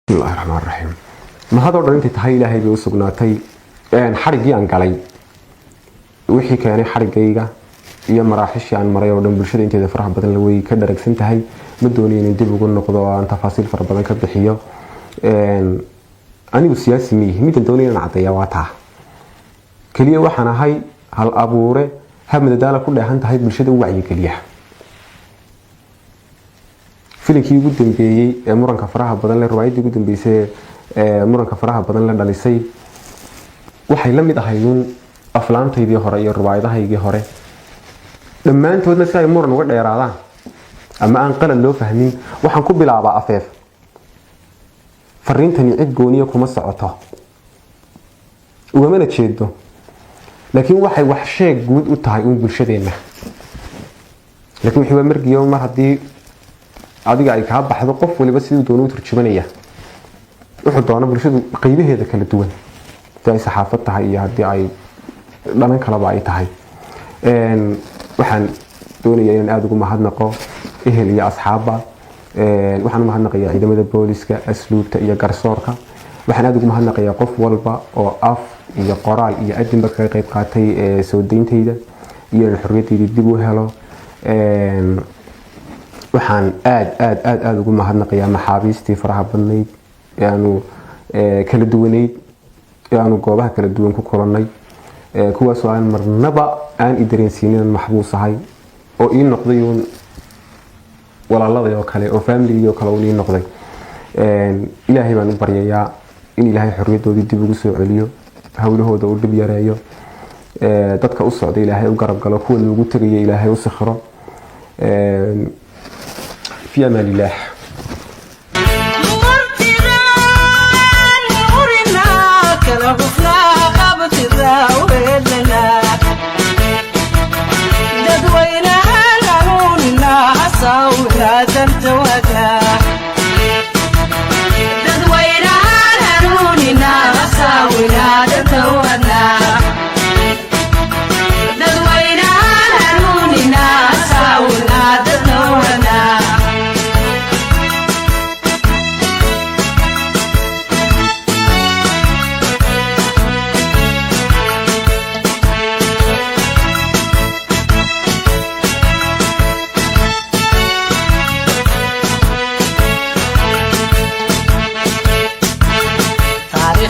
بسم الله الرحمن الرحيم ما هذا أنت تهاي إلهي بوسقناتي حرقي عن قلي وحي كان حرقيقة يا مراحش عن مريا ودم برشة أنت إذا فرح بدل لوي كدرك سنتهاي مدوني ندب وقول نقضوا عن تفاصيل فرح بدل كبحية أنا والسياسي ميت الدولة نعطيها واتها كلية وحنا هاي هالأبورة هم الدالة كلها أنت هاي برشة وعي كلية فيلكي قدام بيجي مرن كفرها بدل الرواية قدام بيسي مرن كفرها بدل الدليسي waxay la mid ahaydun aflaantaydii hore iyo riwaayadahaygii hore dhammaantoodna si ay muran uga dheeraadaan ama aan qalad loo fahmin waxaan ku bilaabaa afeef fariintani cid gooniyo kuma socoto ugama jeedo laakiin waxay wax sheeg guud u tahay bulshadeena laakiin wixii margiyo mar hadii adiga ay ka baxdo qof waliba sidoo doonuu turjumanaya wuxuu doona bulshadu qaybaheeda kala duwan ay saxaafad tahay iyo hadii ay dhanan kala ba ay tahay waxaan doonayaa in aad ugu mahadnaqo ehel iyo asxaabba waxaan mahadnaqayaa ciidamada booliska asluubta iyo garsoorka waxaan aad ugu mahadnaqayaa qof walba oo af iyo qoraal iyo adinba ka qayb qaatay soo deyntayda iyo xorriyadeyda dib u helo waxaan aad ugu mahadnaqayaa maxaabiistii faraha badnayd aanu kala duwaneyd aanu goobaha kala duwan ku kulanay kuwaas oo aan marnaba aan idareensiinin maxbuusahay oo ii noqday walaalada oo kale oo family oo kale oo ii noqday ilaahay baan u baryayaa in ilaahay xorriyadoodii dib ugu soo celiyo hawlahooda uu dib yareeyo dadka u socday ilaahay u garab galo kuwa lagu tagay ilaahay u sakhiro في أمان الله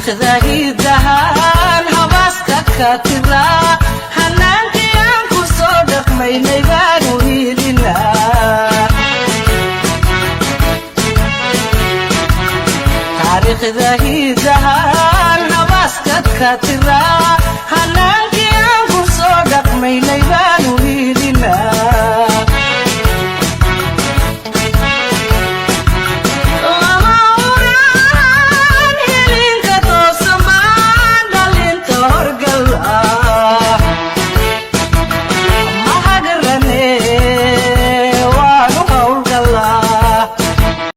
ذهيدها الهواسك كاترا هنانك ينكو صدق ميني بانو هيلنا تاريخ ذهيدها الهواسك كاترا